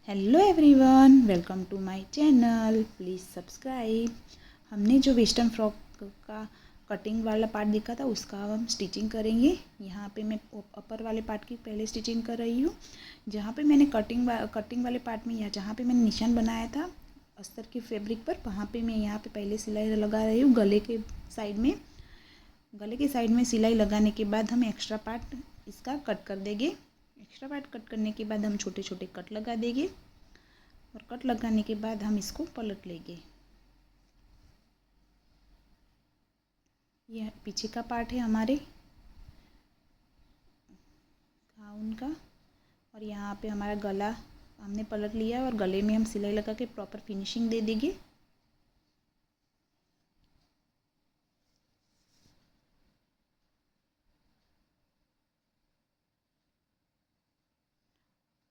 Hello everyone, welcome to my channel. Please subscribe. हमने जो western frock का cutting वाला पार्ट देखा था उसका अब हम स्टिचिंग करेंगे। यहाँ पे मैं अपर वाले पार्ट की पहले स्टिचिंग कर रही हूँ। जहाँ पे मैंने कटिंग वाले पार्ट में या जहाँ पे मैंने निशान बनाया था अस्तर की फैब्रिक पर, वहाँ पे मैं यहाँ पे पहले सिलाई लगा रही हूँ गले के साइड में। गले के साइड में सिलाई लगाने के बाद हम एक्स्ट्रा पार्ट इसका कट कर देंगे। एक्स्ट्रा पार्ट कट करने के बाद हम छोटे छोटे कट लगा देंगे और कट लगाने के बाद हम इसको पलट लेंगे। यह पीछे का पार्ट है हमारे गाउन का, और यहाँ पे हमारा गला हमने पलट लिया और गले में हम सिलाई लगा के प्रॉपर फिनिशिंग दे देंगे।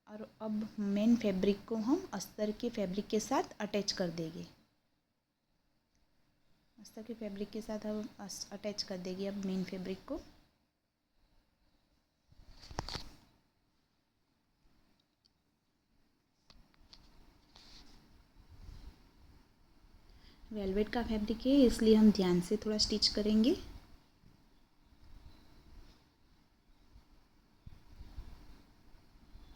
और अब मेन फैब्रिक को हम अस्तर के फैब्रिक के साथ अटैच कर देंगे। अस्तर के फैब्रिक के साथ हम अटैच कर देंगे अब मेन फैब्रिक को। वेलवेट का फैब्रिक है इसलिए हम ध्यान से थोड़ा स्टिच करेंगे।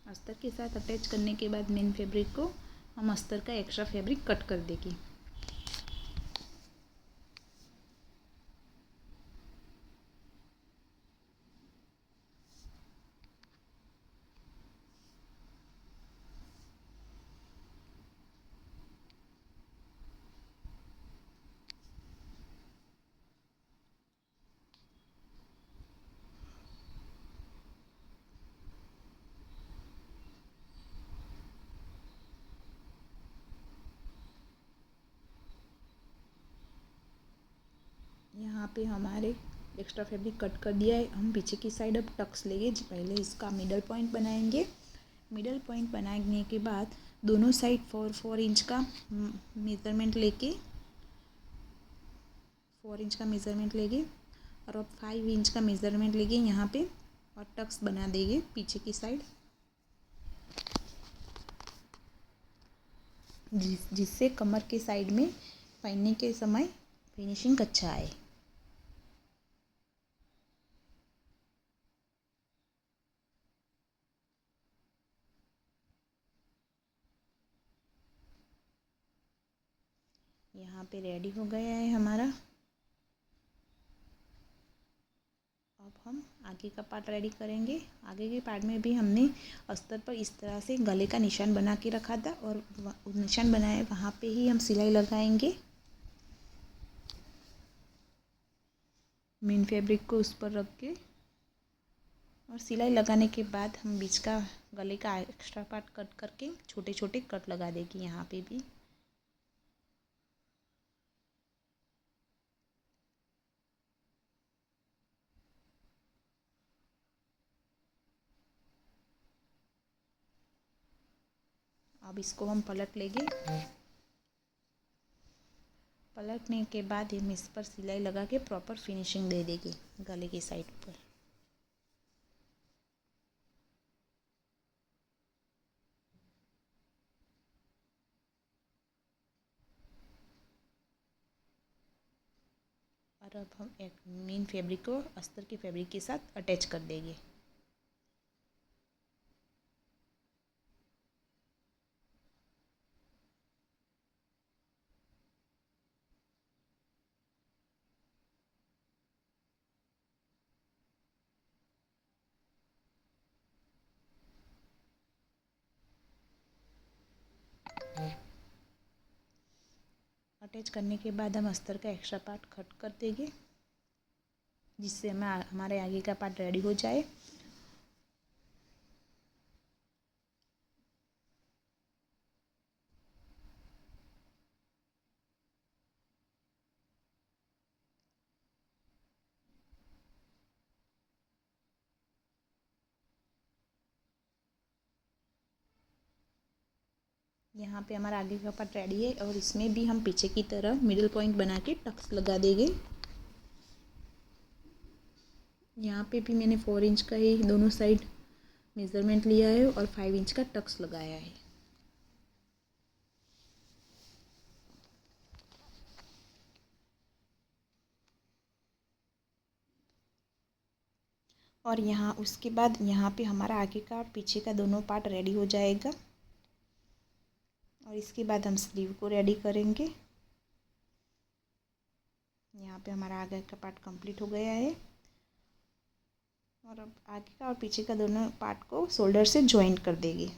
अस्तर के साथ अटैच करने के बाद मेन फैब्रिक को हम अस्तर का एक्स्ट्रा फैब्रिक कट कर देंगे। यहाँ पे हमारे एक्स्ट्रा फैब्रिक कट कर दिया है। हम पीछे की साइड अब टक्स लेंगे। पहले इसका मिडल पॉइंट बनाएंगे। मिडल पॉइंट बनाने के बाद दोनों साइड 4 इंच का मेज़रमेंट लेके 4 इंच का मेज़रमेंट लेंगे और अब 5 इंच का मेज़रमेंट लेंगे यहाँ पे और टक्स बना देंगे पीछे की साइड, जिससे कमर के साइड में पहनने के समय फिनिशिंग अच्छा आए। यहाँ पे रेडी हो गया है हमारा। अब हम आगे का पार्ट रेडी करेंगे। आगे के पार्ट में भी हमने अस्तर पर इस तरह से गले का निशान बना के रखा था और निशान बनाए वहाँ पे ही हम सिलाई लगाएंगे। मेन फैब्रिक को उस पर रख के और सिलाई लगाने के बाद हम बीच का गले का एक्स्ट्रा पार्ट कट करके छोटे छोटे कट लगा देंगे यहाँ पे भी। अब इसको हम पलट लेंगे। पलटने के बाद हम इस पर सिलाई लगा के प्रॉपर फिनिशिंग दे देंगे गले की साइड पर। और अब हम एक मेन फैब्रिक को अस्तर के फैब्रिक के साथ अटैच कर देंगे। अटैच करने के बाद हम अस्तर का एक्स्ट्रा पार्ट कट कर देंगे, जिससे हमारे आगे का पार्ट रेडी हो जाए। यहाँ पे हमारा आगे का पार्ट रेडी है और इसमें भी हम पीछे की तरह मिडिल पॉइंट बना के टक्स लगा देंगे। यहाँ पे भी मैंने 4 इंच का ही दोनों साइड मेज़रमेंट लिया है और 5 इंच का टक्स लगाया है। और यहाँ उसके बाद यहाँ पे हमारा आगे का और पीछे का दोनों पार्ट रेडी हो जाएगा। और इसके बाद हम स्लीव को रेडी करेंगे। यहाँ पे हमारा आगे का पार्ट कंप्लीट हो गया है। और अब आगे का और पीछे का दोनों पार्ट को शोल्डर से ज्वाइन कर देंगे।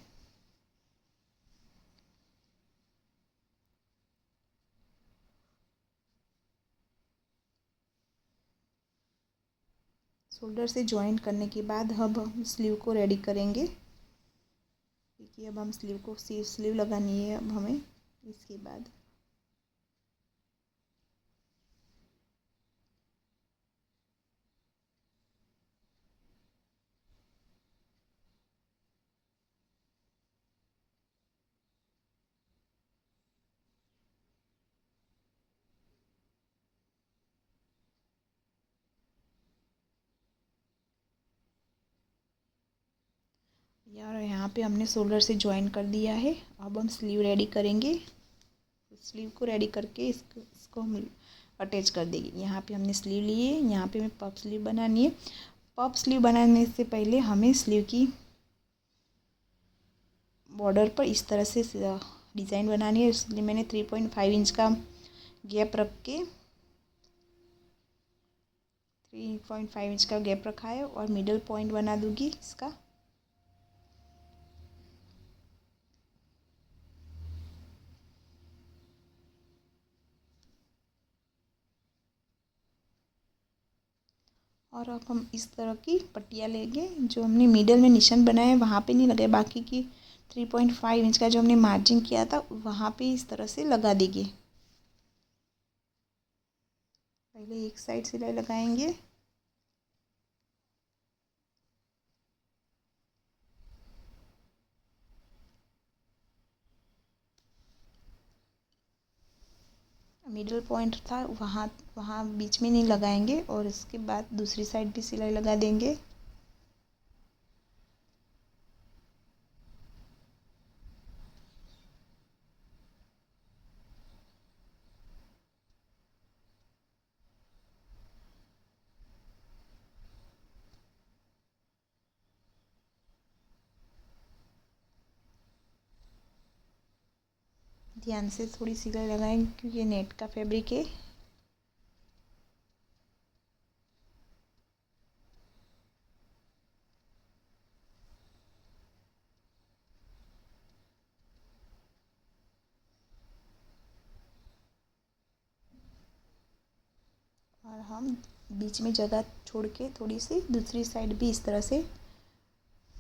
शोल्डर से ज्वाइन करने के बाद अब हम स्लीव को रेडी करेंगे। देखिए अब हम स्लीव को स्लीव लगानी है अब हमें। इसके बाद यार यहाँ पे हमने शोल्डर से ज्वाइन कर दिया है। अब हम स्लीव रेडी करेंगे। स्लीव को रेडी करके इसको हम अटैच कर देंगे। यहाँ पे हमने स्लीव लिए, यहाँ पे हमें पफ स्लीव बनानी है। पफ स्लीव बनाने से पहले हमें स्लीव की बॉर्डर पर इस तरह से डिज़ाइन बनानी है। इसलिए मैंने 3.5 इंच का गैप रख के 3.5 इंच का गैप रखा है और मिडल पॉइंट बना दूंगी इसका। और अब हम इस तरह की पट्टियाँ लेंगे। जो हमने मिडल में निशान बनाया है वहाँ पे नहीं लगाए, बाकी की 3.5 इंच का जो हमने मार्जिन किया था वहाँ पे इस तरह से लगा देंगे। पहले एक साइड सिलाई लगाएंगे। मिडल पॉइंट था वहाँ वहाँ बीच में नहीं लगाएंगे और इसके बाद दूसरी साइड भी सिलाई लगा देंगे। ध्यान से थोड़ी सिलाई लगाएं क्योंकि ये नेट का फैब्रिक है। और हम बीच में जगह छोड़ के थोड़ी सी दूसरी साइड भी इस तरह से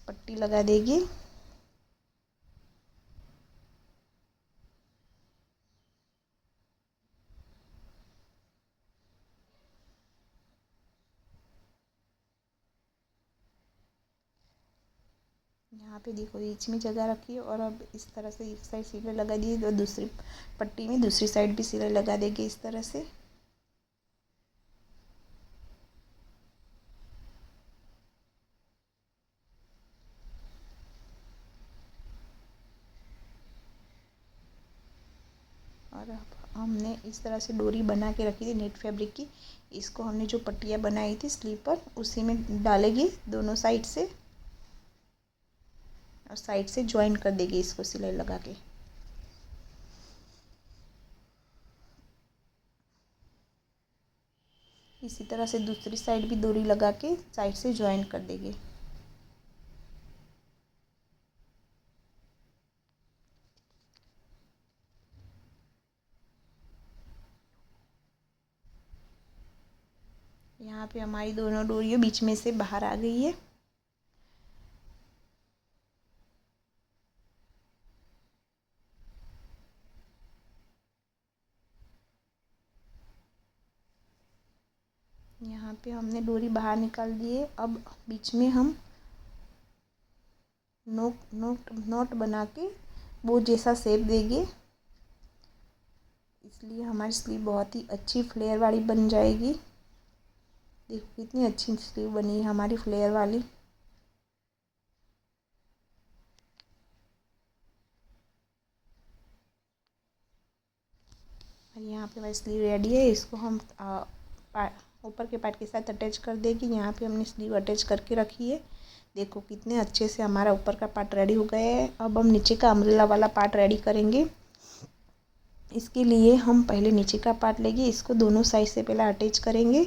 पट्टी लगा देंगे। यहाँ पे देखो बीच में जगह रखी है और अब इस तरह से एक साइड सिलाई लगा दी और दूसरी पट्टी में दूसरी साइड भी सिलाई लगा देंगे इस तरह से। और अब हमने इस तरह से डोरी बना के रखी थी नेट फैब्रिक की। इसको हमने जो पट्टियाँ बनाई थी स्लीव पर उसी में डालेंगे दोनों साइड से और साइड से ज्वाइन कर देंगे इसको सिलाई लगा के। इसी तरह से दूसरी साइड भी डोरी लगा के साइड से ज्वाइन कर देंगे। यहाँ पे हमारी दोनों डोरियाँ बीच में से बाहर आ गई है। यहाँ पे हमने डोरी बाहर निकाल दी है। अब बीच में हम नोट बना के वो जैसा शेप देंगे। इसलिए हमारी स्लीव बहुत ही अच्छी फ्लेयर वाली बन जाएगी। देखो कितनी अच्छी स्लीव बनी है हमारी फ्लेयर वाली। और यहाँ पे हमारी स्लीव रेडी है। इसको हम ऊपर के पार्ट के साथ अटैच कर देगी। यहाँ पे हमने स्लीव अटैच करके रखी है। देखो कितने अच्छे से हमारा ऊपर का पार्ट रेडी हो गया है। अब हम नीचे का अम्ब्रेला वाला पार्ट रेडी करेंगे। इसके लिए हम पहले नीचे का पार्ट लेंगे, इसको दोनों साइड से पहले अटैच करेंगे।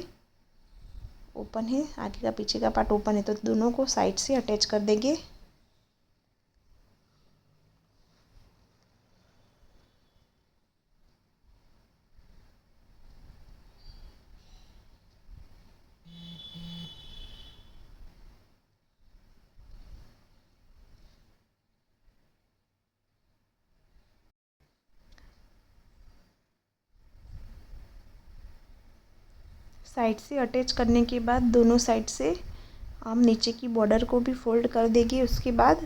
ओपन है, आगे का पीछे का पार्ट ओपन है, तो दोनों को साइड से अटैच कर देंगे। साइड से अटैच करने के बाद दोनों साइड से हम नीचे की बॉर्डर को भी फोल्ड कर देंगे। उसके बाद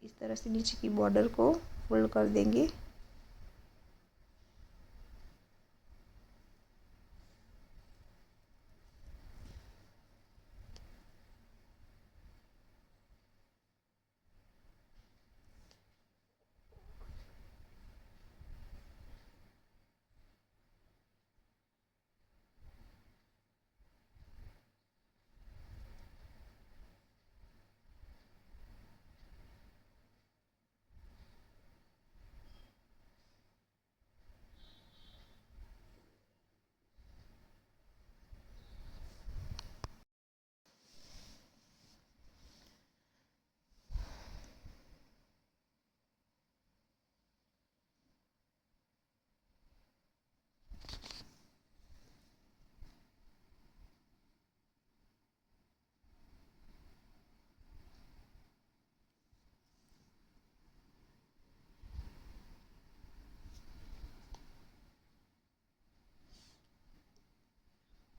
इस तरह से नीचे की बॉर्डर को फोल्ड कर देंगे।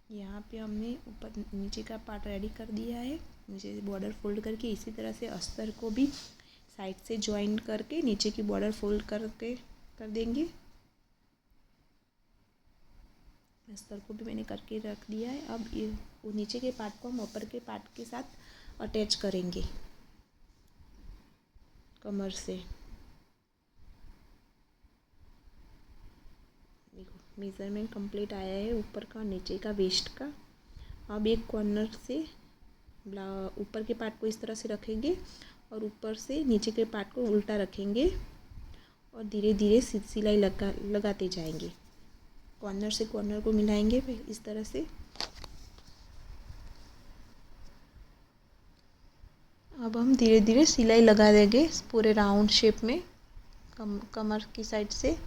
यहाँ पे हमने ऊपर नीचे का पार्ट रेडी कर दिया है। नीचे से बॉर्डर फोल्ड करके इसी तरह से अस्तर को भी साइड से ज्वाइन करके नीचे की बॉर्डर फोल्ड करके कर देंगे। अस्तर को भी मैंने करके रख दिया है। अब ये नीचे के पार्ट को हम ऊपर के पार्ट के साथ अटैच करेंगे कमर से। देखो मेज़रमेंट कंप्लीट आया है ऊपर का नीचे का वेस्ट का। अब एक कॉर्नर से ऊपर के पार्ट को इस तरह से रखेंगे और ऊपर से नीचे के पार्ट को उल्टा रखेंगे और धीरे धीरे सिलाई लगाते जाएंगे। कॉर्नर से कॉर्नर को मिलाएंगे इस तरह से। अब हम धीरे धीरे सिलाई लगा देंगे पूरे राउंड शेप में कमर की साइड से।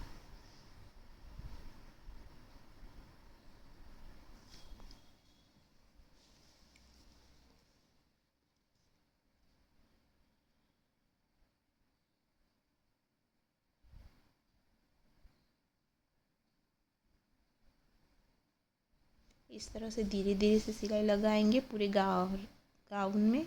इस तरह से धीरे धीरे से सिलाई लगाएंगे पूरे गाउन में।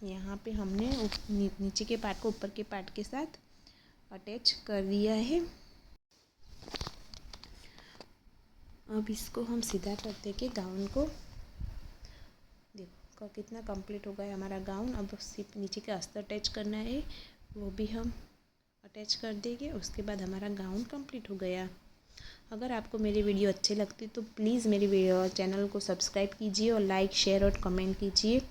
यहाँ पे हमने नीचे के पार्ट को ऊपर के पार्ट के साथ अटैच कर दिया है। अब इसको हम सीधा कर देंगे गाउन को। देखो कितना कंप्लीट हो गया हमारा गाउन। अब सिर्फ नीचे का अस्तर अटैच करना है, वो भी हम अटैच कर देंगे। उसके बाद हमारा गाउन कंप्लीट हो गया। अगर आपको मेरी वीडियो अच्छी लगती तो प्लीज़ मेरी चैनल को सब्सक्राइब कीजिए और लाइक शेयर और कमेंट कीजिए,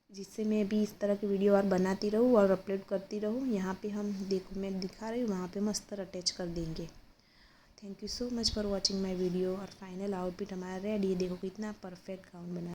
जिससे मैं भी इस तरह की वीडियो और बनाती रहूँ और अपलोड करती रहूँ। यहाँ पे हम देखो मैं दिखा रही हूँ, वहाँ पे हम अस्तर अटैच कर देंगे। Thank you so much for watching my video. और फाइनल आउटफिट हमारा रेडी है। देखो कितना परफेक्ट गाउन बना।